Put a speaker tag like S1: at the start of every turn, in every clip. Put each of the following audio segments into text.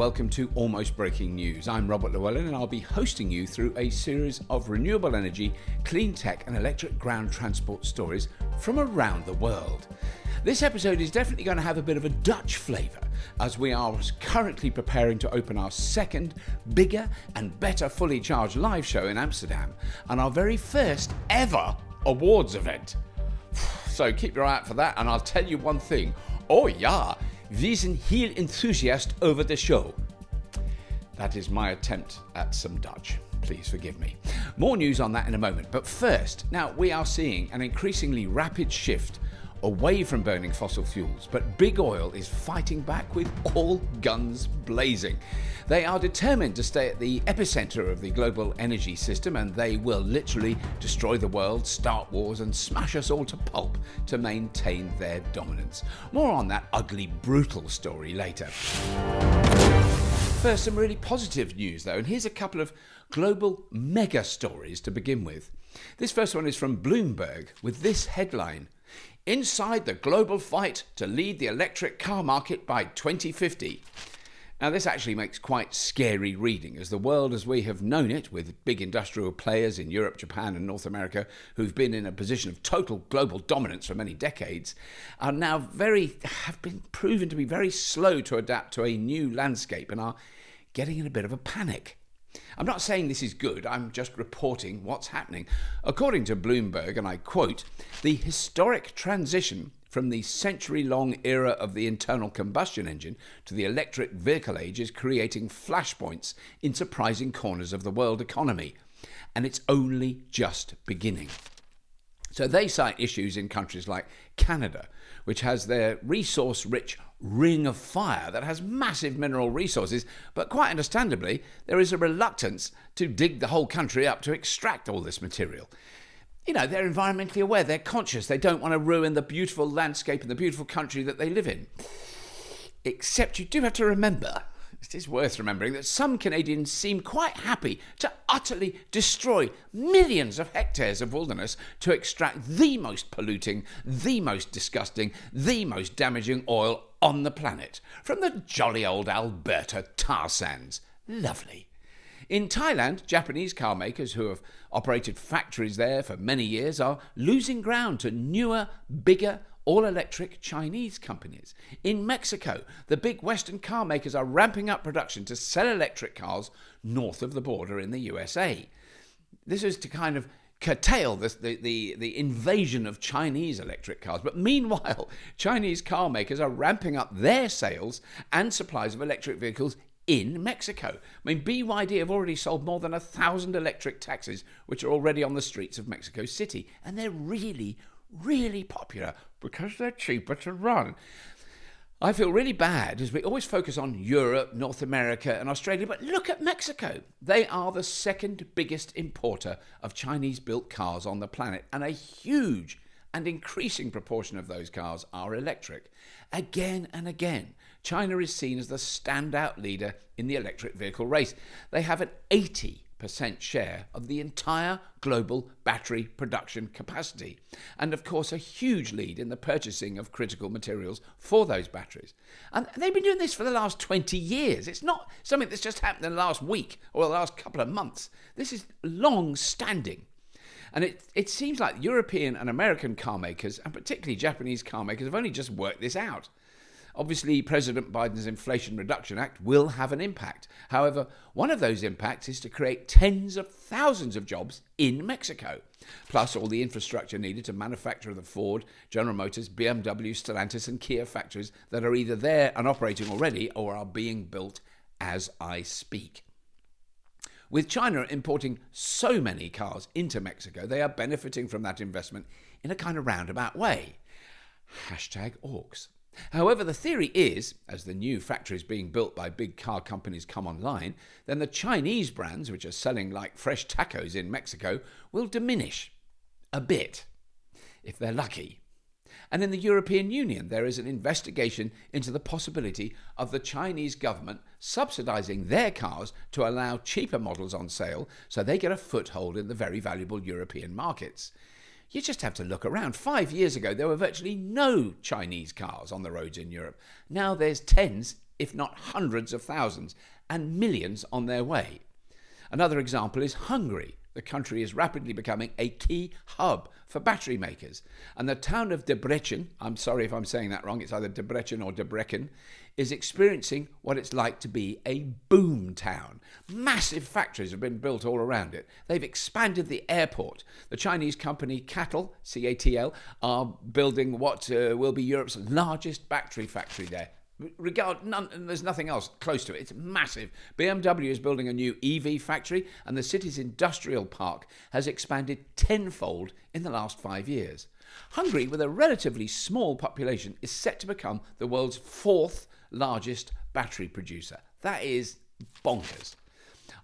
S1: welcome to Almost Breaking News. I'm Robert Llewellyn and I'll be hosting you through a series of renewable energy, clean tech and electric ground transport stories from around the world. This episode is definitely going to have a bit of a Dutch flavour as we are currently preparing to open our second, bigger and better fully charged live show in Amsterdam and our very first ever awards event. So keep your eye out for that, and I'll tell you one thing. Oh ja, we zijn heel enthusiast over the show. That is my attempt at some Dutch. Please forgive me. More news on that in a moment. But first, now we are seeing an increasingly rapid shift away from burning fossil fuels, but big oil is fighting back with all guns blazing. They are determined to stay at the epicenter of the global energy system, and they will literally destroy the world, start wars and smash us all to pulp to maintain their dominance. More on that ugly, brutal story later. First, some really positive news though, and here's a couple of global mega stories to begin with. This first one is from Bloomberg with this headline: Inside the global fight to lead the electric car market by 2050. Now this actually makes quite scary reading, as the world as we have known it, with big industrial players in Europe, Japan and North America who've been in a position of total global dominance for many decades, are now have been proven to be very slow to adapt to a new landscape and are getting in a bit of a panic. I'm not saying this is good, I'm just reporting what's happening. According to Bloomberg, and I quote, the historic transition from the century-long era of the internal combustion engine to the electric vehicle age is creating flashpoints in surprising corners of the world economy, and it's only just beginning. So they cite issues in countries like Canada, which has their resource-rich ring of fire that has massive mineral resources, but quite understandably, there is a reluctance to dig the whole country up to extract all this material. You know, they're environmentally aware, they're conscious, they don't want to ruin the beautiful landscape and the beautiful country that they live in. Except you do have to remember, it is worth remembering, that some Canadians seem quite happy to utterly destroy millions of hectares of wilderness to extract the most polluting, the most disgusting, the most damaging oil on the planet from the jolly old Alberta tar sands. Lovely. In Thailand, Japanese car makers who have operated factories there for many years are losing ground to newer, bigger, all-electric Chinese companies. In Mexico, the big Western car makers are ramping up production to sell electric cars north of the border in the USA. This is to kind of curtail the invasion of Chinese electric cars. But meanwhile, Chinese car makers are ramping up their sales and supplies of electric vehicles in Mexico. I mean, BYD have already sold more than 1,000 electric taxis, which are already on the streets of Mexico City. And they're really, really popular because they're cheaper to run. I feel really bad as we always focus on Europe, North America and Australia, but look at Mexico. They are the second biggest importer of Chinese-built cars on the planet, and a huge and increasing proportion of those cars are electric. Again and again, China is seen as the standout leader in the electric vehicle race. They have an 80% share of the entire global battery production capacity, and of course a huge lead in the purchasing of critical materials for those batteries. And they've been doing this for the last 20 years. It's not something that's just happened in the last week or the last couple of months. This is long standing. And it seems like European and American car makers, and particularly Japanese car makers, have only just worked this out. Obviously, President Biden's Inflation Reduction Act will have an impact. However, one of those impacts is to create tens of thousands of jobs in Mexico, plus all the infrastructure needed to manufacture the Ford, General Motors, BMW, Stellantis and Kia factories that are either there and operating already or are being built as I speak. With China importing so many cars into Mexico, they are benefiting from that investment in a kind of roundabout way. #orcs. However, the theory is, as the new factories being built by big car companies come online, then the Chinese brands, which are selling like fresh tacos in Mexico, will diminish a bit, if they're lucky. And in the European Union, there is an investigation into the possibility of the Chinese government subsidising their cars to allow cheaper models on sale so they get a foothold in the very valuable European markets. You just have to look around. 5 years ago, there were virtually no Chinese cars on the roads in Europe. Now there's tens if not hundreds of thousands, and millions on their way. Another example is Hungary. The country is rapidly becoming a key hub for battery makers. And the town of Debrecen, I'm sorry if I'm saying that wrong, it's either Debrecen or Debrecen, is experiencing what it's like to be a boom town. Massive factories have been built all around it. They've expanded the airport. The Chinese company Cattle, C-A-T-L, are building what will be Europe's largest battery factory there. There's nothing else close to it. It's massive. BMW is building a new EV factory, and the city's industrial park has expanded tenfold in the last 5 years. Hungary, with a relatively small population, is set to become the world's fourth largest battery producer. That is bonkers.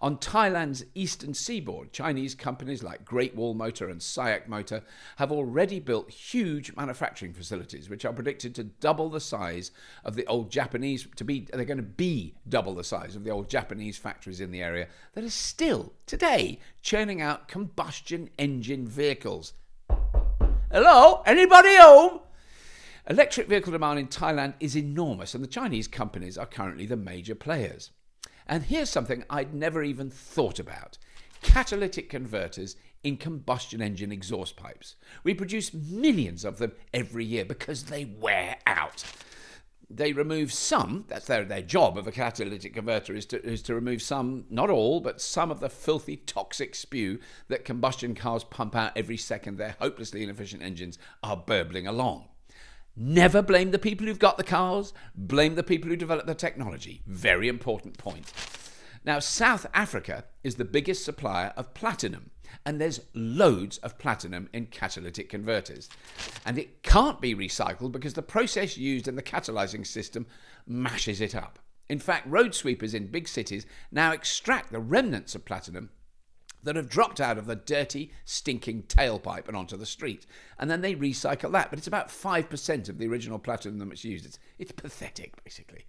S1: On Thailand's eastern seaboard, Chinese companies like Great Wall Motor and Sayak Motor have already built huge manufacturing facilities, which are predicted to double the size of the old Japanese, they're going to be double the size of the old Japanese factories in the area that are still, today, churning out combustion engine vehicles. Hello? Anybody home? Electric vehicle demand in Thailand is enormous, and the Chinese companies are currently the major players. And here's something I'd never even thought about. Catalytic converters in combustion engine exhaust pipes. We produce millions of them every year because they wear out. They remove some, that's their job of a catalytic converter, is to remove some, not all, but some of the filthy toxic spew that combustion cars pump out every second their hopelessly inefficient engines are burbling along. Never blame the people who've got the cars, blame the people who develop the technology. Very important point. Now, South Africa is the biggest supplier of platinum, and there's loads of platinum in catalytic converters. And it can't be recycled because the process used in the catalyzing system mashes it up. In fact, road sweepers in big cities now extract the remnants of platinum that have dropped out of the dirty, stinking tailpipe and onto the street. And then they recycle that. But it's about 5% of the original platinum that's used. It's pathetic, basically.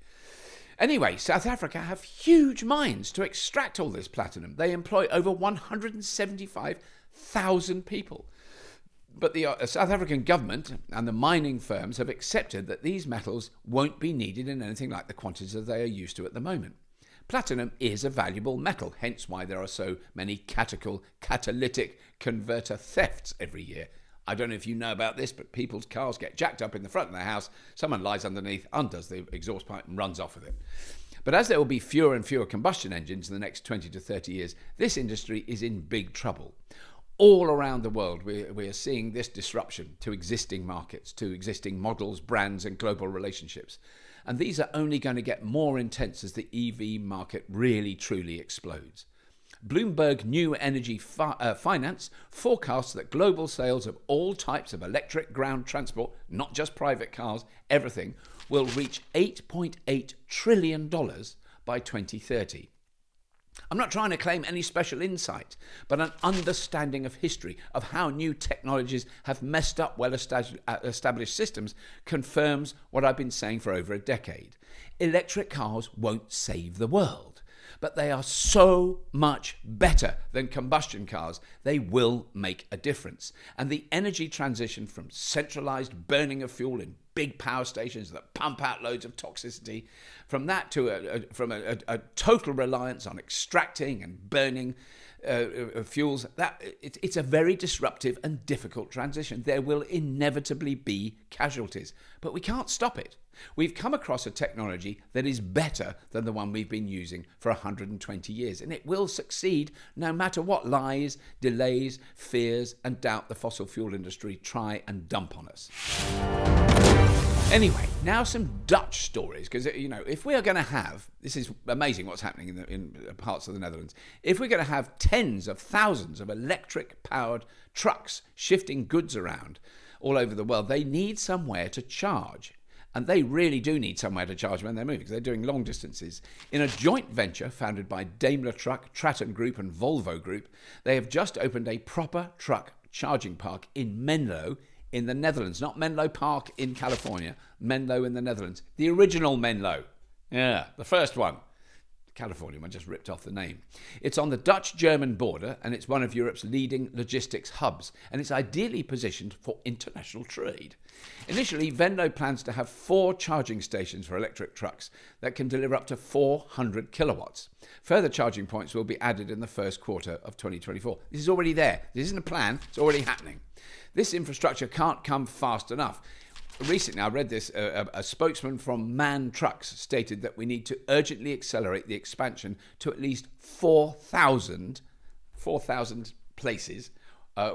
S1: Anyway, South Africa have huge mines to extract all this platinum. They employ over 175,000 people. But the South African government and the mining firms have accepted that these metals won't be needed in anything like the quantities that they are used to at the moment. Platinum is a valuable metal, hence why there are so many catalytic converter thefts every year. I don't know if you know about this, but people's cars get jacked up in the front of their house, someone lies underneath, undoes the exhaust pipe and runs off with it. But as there will be fewer and fewer combustion engines in the next 20 to 30 years, this industry is in big trouble. All around the world, we are seeing this disruption to existing markets, to existing models, brands and global relationships. And these are only going to get more intense as the EV market really, truly explodes. Bloomberg New Energy Finance forecasts that global sales of all types of electric ground transport, not just private cars, everything, will reach $8.8 trillion by 2030. I'm not trying to claim any special insight, but an understanding of history, of how new technologies have messed up well-established systems, confirms what I've been saying for over a decade. Electric cars won't save the world, but they are so much better than combustion cars, they will make a difference. And the energy transition from centralized burning of fuel in big power stations that pump out loads of toxicity, from that to a total reliance on extracting and burning fuels, it's a very disruptive and difficult transition. There will inevitably be casualties, but we can't stop it. We've come across a technology that is better than the one we've been using for 120 years, and it will succeed no matter what lies, delays, fears, and doubt the fossil fuel industry try and dump on us. Anyway, now some Dutch stories, because, you know, if we are going to have, this is amazing what's happening in parts of the Netherlands, if we're going to have tens of thousands of electric-powered trucks shifting goods around all over the world, they need somewhere to charge. And they really do need somewhere to charge when they're moving, because they're doing long distances. In a joint venture founded by Daimler Truck, Traton Group and Volvo Group, they have just opened a proper truck charging park in Menlo, in the Netherlands. Not Menlo Park in California, Menlo in the Netherlands. The original Menlo. Yeah, the first one. California one, just ripped off the name. It's on the Dutch-German border, and it's one of Europe's leading logistics hubs, and it's ideally positioned for international trade. Initially, Venlo plans to have 4 charging stations for electric trucks that can deliver up to 400 kilowatts. Further charging points will be added in the first quarter of 2024. This is already there. This isn't a plan. It's already happening. This infrastructure can't come fast enough. Recently, I read this, a spokesman from MAN Trucks stated that we need to urgently accelerate the expansion to at least 4,000 places,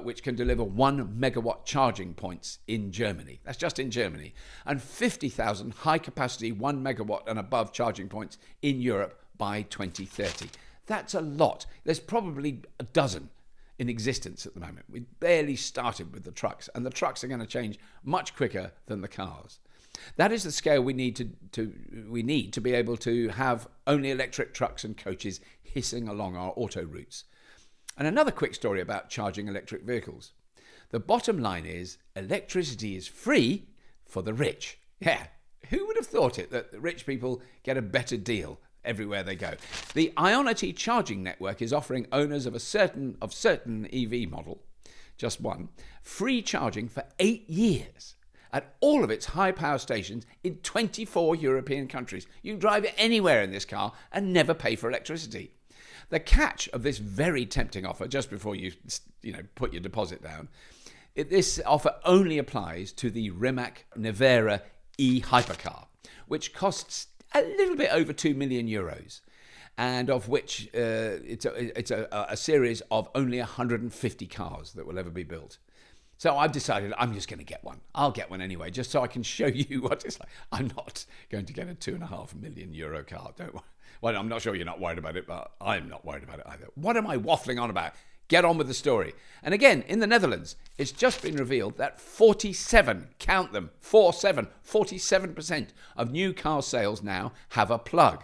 S1: which can deliver 1 megawatt charging points in Germany. That's just in Germany. And 50,000 high-capacity 1 megawatt and above charging points in Europe by 2030. That's a lot. There's probably a dozen in existence at the moment. We barely started with the trucks, and the trucks are going to change much quicker than the cars. That is the scale we need to be able to have only electric trucks and coaches hissing along our auto routes. And another quick story about charging electric vehicles. The bottom line is electricity is free for the rich. Yeah, who would have thought it, that the rich people get a better deal everywhere they go? The Ionity charging network is offering owners of certain EV model, just one, free charging for 8 years at all of its high power stations in 24 European countries. You can drive it anywhere in this car and never pay for electricity. The catch of this very tempting offer, just before you put your deposit down, this offer only applies to the Rimac Nevera e-hypercar, which costs a little bit over 2 million euros, and of which it's a series of only 150 cars that will ever be built. So I've decided I'm just going to get one. I'll get one anyway, just so I can show you what it's like. I'm not going to get a 2.5 million euro car. Don't worry. Well, I'm not sure you're not worried about it, but I'm not worried about it either. What am I waffling on about? Get on with the story. And again, in the Netherlands, it's just been revealed that 47% of new car sales now have a plug.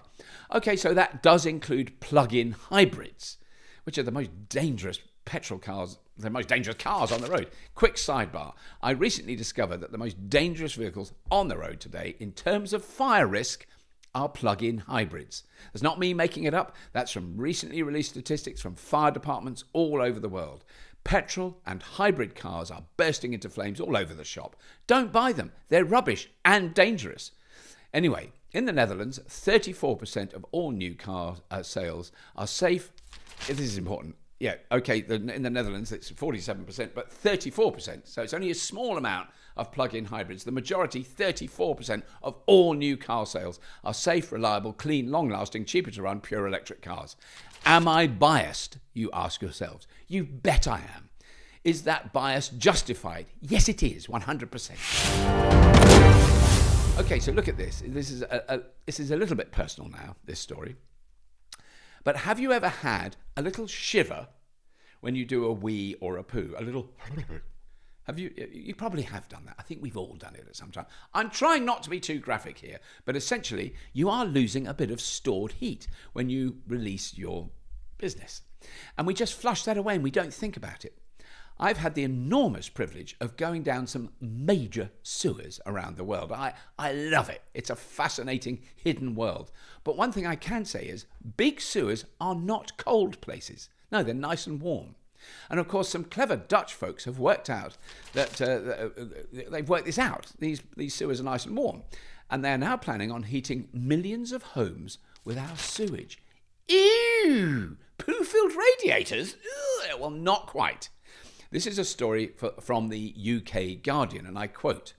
S1: Okay, so that does include plug-in hybrids, which are the most dangerous petrol cars, the most dangerous cars on the road. Quick sidebar. I recently discovered that the most dangerous vehicles on the road today, in terms of fire risk, are plug-in hybrids. That's not me making it up. That's from recently released statistics from fire departments all over the world. Petrol and hybrid cars are bursting into flames all over the shop. Don't buy them. They're rubbish and dangerous. Anyway, in the Netherlands, 34% of all new car sales are safe. This is important. Yeah, okay, in the Netherlands it's 47%, but 34%. So it's only a small amount of plug-in hybrids. The majority, 34% of all new car sales, are safe, reliable, clean, long-lasting, cheaper to run, pure electric cars. Am I biased, you ask yourselves? You bet I am. Is that bias justified? Yes, it is, 100%. Okay, so look at this. This is a little bit personal now, this story. But have you ever had a little shiver when you do a wee or a poo? A little... Have you? You probably have done that. I think we've all done it at some time. I'm trying not to be too graphic here, but essentially you are losing a bit of stored heat when you release your business. And we just flush that away and we don't think about it. I've had the enormous privilege of going down some major sewers around the world. I love it. It's a fascinating hidden world. But one thing I can say is big sewers are not cold places. No, they're nice and warm. And of course, some clever Dutch folks have worked out that they've worked this out. These sewers are nice and warm. And they're now planning on heating millions of homes with our sewage. Ew! Poo-filled radiators? Ugh, well, not quite. This is a story from the UK Guardian, and I quote,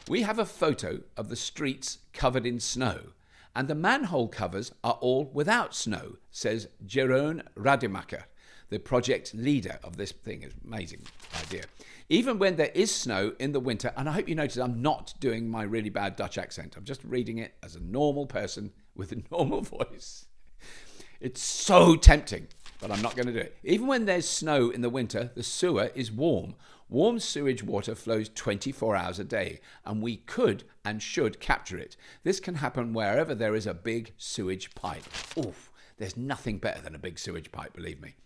S1: "We have a photo of the streets covered in snow, and the manhole covers are all without snow," says Jeroen Rademacher, the project leader of this thing. It's an amazing idea. "Even when there is snow in the winter," and I hope you notice I'm not doing my really bad Dutch accent. I'm just reading it as a normal person with a normal voice. It's so tempting, but I'm not going to do it. "Even when there's snow in the winter, the sewer is warm. Warm sewage water flows 24 hours a day, and we could and should capture it. This can happen wherever there is a big sewage pipe." Oof, there's nothing better than a big sewage pipe, believe me.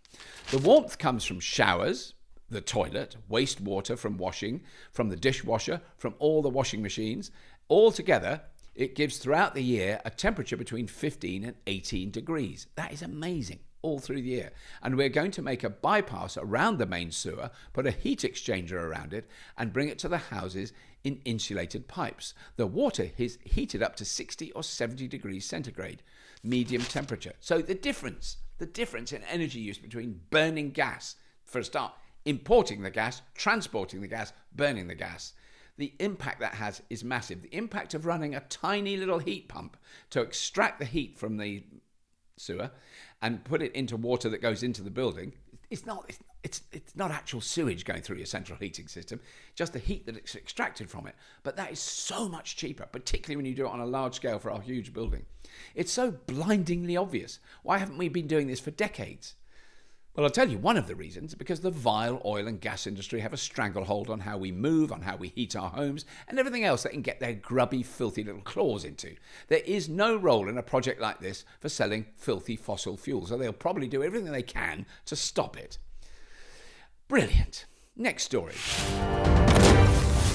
S1: "The warmth comes from showers, the toilet, wastewater from washing, from the dishwasher, from all the washing machines. All together, It gives throughout the year a temperature between 15 and 18 degrees. That is amazing, all through the year. And we're going to make a bypass around the main sewer, put a heat exchanger around it, and bring it to the houses in insulated pipes. The water is heated up to 60 or 70 degrees centigrade, medium temperature. So the difference in energy use between burning gas, for a start, importing the gas, transporting the gas, burning the gas, the impact that has is massive. The impact of running a tiny little heat pump to extract the heat from the sewer and put it into water that goes into the building, it's not actual sewage going through your central heating system, just the heat that it's extracted from it. But that is so much cheaper, particularly when you do it on a large scale for a huge building. It's so blindingly obvious. Why haven't we been doing this for decades? Well, I'll tell you one of the reasons, because the vile oil and gas industry have a stranglehold on how we move, on how we heat our homes, and everything else they can get their grubby, filthy little claws into. There is no role in a project like this for selling filthy fossil fuels, so they'll probably do everything they can to stop it. Brilliant. Next story.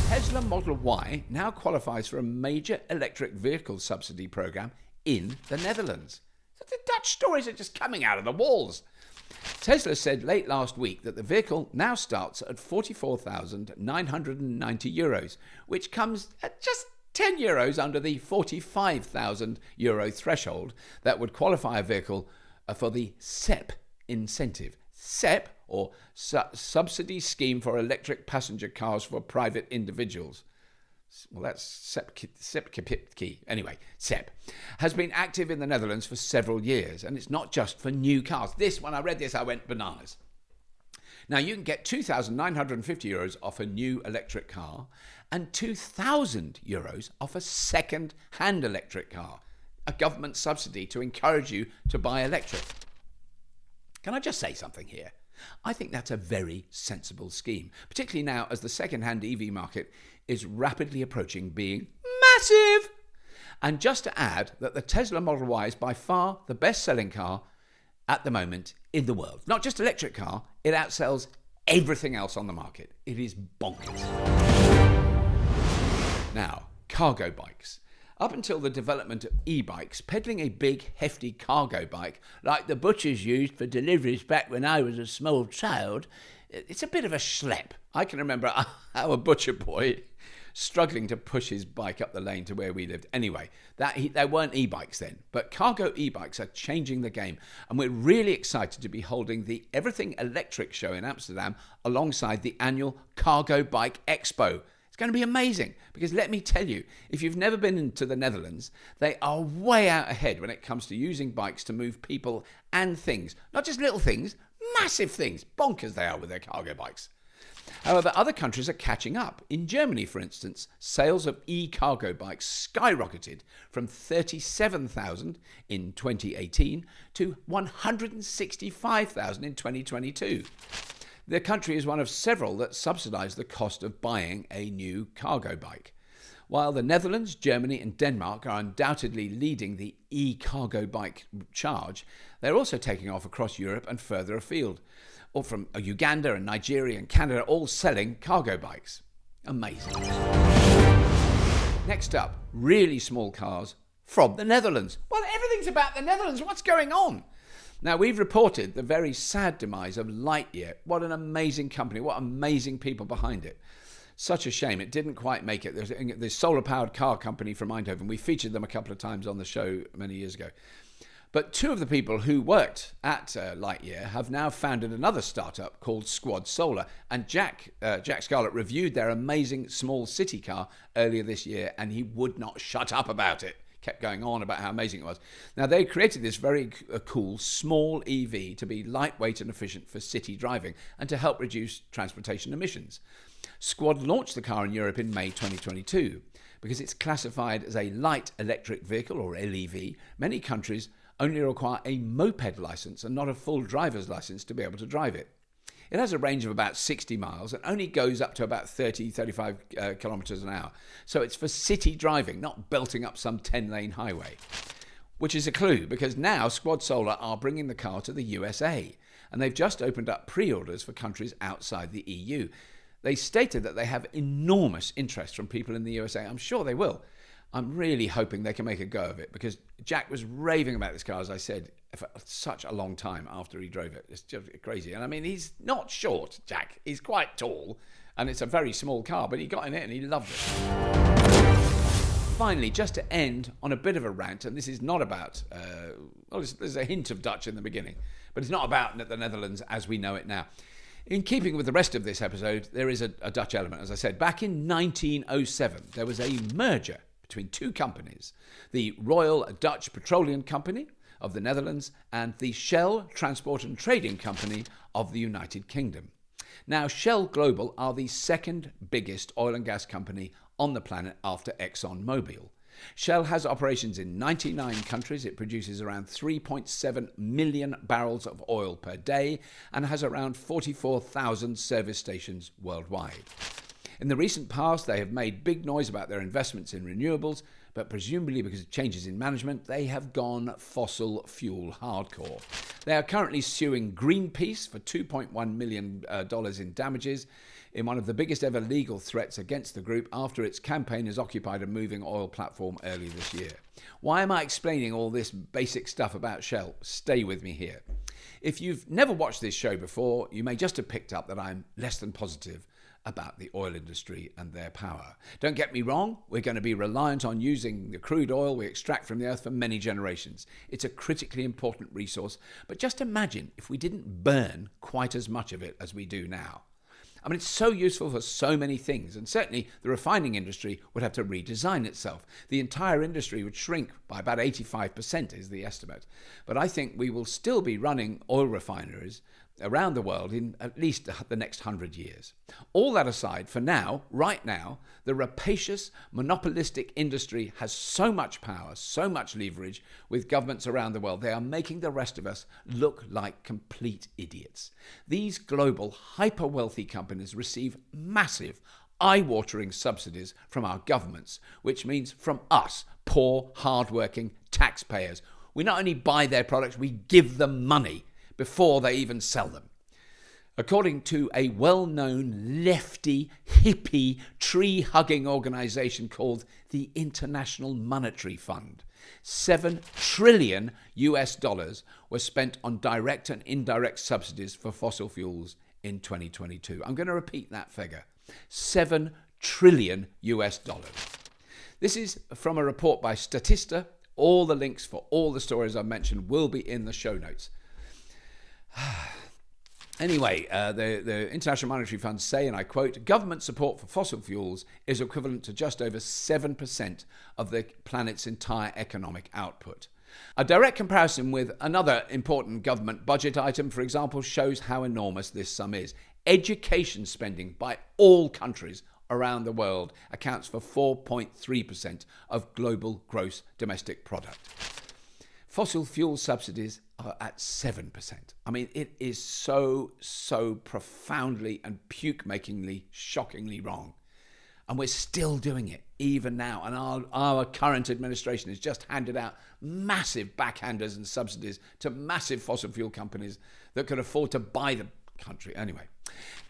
S1: Tesla Model Y now qualifies for a major electric vehicle subsidy program in the Netherlands. So the Dutch stories are just coming out of the walls. Tesla said late last week that the vehicle now starts at €44,990, which comes at just €10 under the €45,000 threshold that would qualify a vehicle for the SEP incentive. SEP, or Subsidy Scheme for Electric Passenger Cars for Private Individuals. Well, that's SEP, anyway, SEP, has been active in the Netherlands for several years, and it's not just for new cars. When I read this, I went bananas. Now, you can get €2,950 off a new electric car and €2,000 off a second-hand electric car, a government subsidy to encourage you to buy electric. Can I just say something here? I think that's a very sensible scheme, particularly now as the second-hand EV market is rapidly approaching being massive. And just to add that the Tesla Model Y is by far the best-selling car at the moment in the world. Not just electric car, it outsells everything else on the market. It is bonkers. Now, cargo bikes. Up until the development of e-bikes, peddling a big, hefty cargo bike like the butchers used for deliveries back when I was a small child, it's a bit of a schlep. I can remember our butcher boy struggling to push his bike up the lane to where we lived. Anyway, there weren't e-bikes then, but cargo e-bikes are changing the game, and we're really excited to be holding the Everything Electric show in Amsterdam alongside the annual Cargo Bike Expo. It's going to be amazing, because let me tell you, if you've never been into the Netherlands, they are way out ahead when it comes to using bikes to move people and things. Not just little things, massive things. Bonkers they are with their cargo bikes. However, other countries are catching up. In Germany, for instance, sales of e-cargo bikes skyrocketed from 37,000 in 2018 to 165,000 in 2022. The country is one of several that subsidise the cost of buying a new cargo bike. While the Netherlands, Germany and Denmark are undoubtedly leading the e-cargo bike charge, they're also taking off across Europe and further afield. Or from Uganda and Nigeria and Canada, all selling cargo bikes. Amazing. Next up, really small cars from the Netherlands. Well, everything's about the Netherlands. What's going on? Now, we've reported the very sad demise of Lightyear. What an amazing company. What amazing people behind it. Such a shame. It didn't quite make it. There's the solar-powered car company from Eindhoven. We featured them a couple of times on the show many years ago. But two of the people who worked at Lightyear have now founded another startup called Squad Solar. And Jack Scarlett reviewed their amazing small city car earlier this year, and he would not shut up about it. Kept going on about how amazing it was. Now, they created this very cool small EV to be lightweight and efficient for city driving and to help reduce transportation emissions. Squad launched the car in Europe in May 2022. Because it's classified as a light electric vehicle, or LEV, many countries only require a moped license and not a full driver's license to be able to drive it. It has a range of about 60 miles and only goes up to about 35 kilometres an hour. So it's for city driving, not belting up some 10-lane highway. Which is a clue, because now Squad Solar are bringing the car to the USA, and they've just opened up pre-orders for countries outside the EU. They stated that they have enormous interest from people in the USA. I'm sure they will. I'm really hoping they can make a go of it, because Jack was raving about this car, as I said, for such a long time after he drove it. It's just crazy. And I mean, he's not short, Jack. He's quite tall, and it's a very small car, but he got in it and he loved it. Finally, just to end on a bit of a rant, and this is not about, there's a hint of Dutch in the beginning, but it's not about the Netherlands as we know it now. In keeping with the rest of this episode, there is a Dutch element. As I said, back in 1907, there was a merger between two companies, the Royal Dutch Petroleum Company of the Netherlands and the Shell Transport and Trading Company of the United Kingdom. Now, Shell Global are the second biggest oil and gas company on the planet after ExxonMobil. Shell has operations in 99 countries. It produces around 3.7 million barrels of oil per day and has around 44,000 service stations worldwide. In the recent past, they have made big noise about their investments in renewables, but presumably because of changes in management, they have gone fossil fuel hardcore. They are currently suing Greenpeace for $2.1 million in damages in one of the biggest ever legal threats against the group after its campaigners occupied a moving oil platform early this year. Why am I explaining all this basic stuff about Shell? Stay with me here. If you've never watched this show before, you may just have picked up that I'm less than positive about the oil industry and their power. Don't get me wrong, we're going to be reliant on using the crude oil we extract from the earth for many generations. It's a critically important resource, but just imagine if we didn't burn quite as much of it as we do now. I mean, it's so useful for so many things, and certainly the refining industry would have to redesign itself. The entire industry would shrink by about 85% is the estimate. But I think we will still be running oil refineries around the world in at least the next 100 years. All that aside, for now, right now, the rapacious, monopolistic industry has so much power, so much leverage with governments around the world, they are making the rest of us look like complete idiots. These global, hyper-wealthy companies receive massive, eye-watering subsidies from our governments, which means from us, poor, hard-working taxpayers. We not only buy their products, we give them money before they even sell them. According to a well-known lefty, hippie, tree-hugging organization called the International Monetary Fund, $7 trillion were spent on direct and indirect subsidies for fossil fuels in 2022. I'm going to repeat that figure. $7 trillion. This is from a report by Statista. All the links for all the stories I've mentioned will be in the show notes. Anyway, the International Monetary Fund say, and I quote, government support for fossil fuels is equivalent to just over 7% of the planet's entire economic output. A direct comparison with another important government budget item, for example, shows how enormous this sum is. Education spending by all countries around the world accounts for 4.3% of global gross domestic product. Fossil fuel subsidies are at 7%. I mean, it is so profoundly and puke-makingly, shockingly wrong. And we're still doing it, even now. And our current administration has just handed out massive backhanders and subsidies to massive fossil fuel companies that could afford to buy the country. Anyway,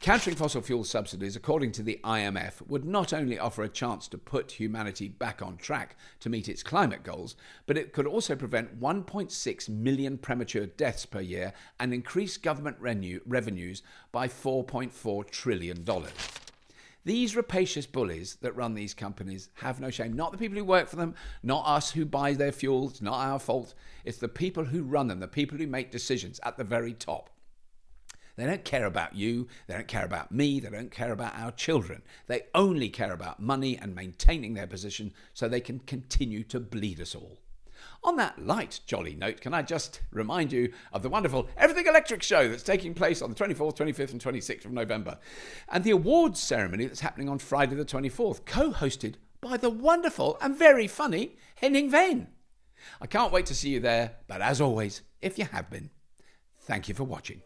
S1: countering fossil fuel subsidies, according to the IMF, would not only offer a chance to put humanity back on track to meet its climate goals, but it could also prevent 1.6 million premature deaths per year and increase government revenues by $4.4 trillion. These rapacious bullies that run these companies have no shame. Not the people who work for them, not us who buy their fuel. It's not our fault. It's the people who run them, the people who make decisions at the very top. They don't care about you, they don't care about me, they don't care about our children. They only care about money and maintaining their position so they can continue to bleed us all. On that light, jolly note, can I just remind you of the wonderful Everything Electric show that's taking place on the 24th, 25th and 26th of November, and the awards ceremony that's happening on Friday the 24th, co-hosted by the wonderful and very funny Henning Wehn. I can't wait to see you there, but as always, if you have been, thank you for watching.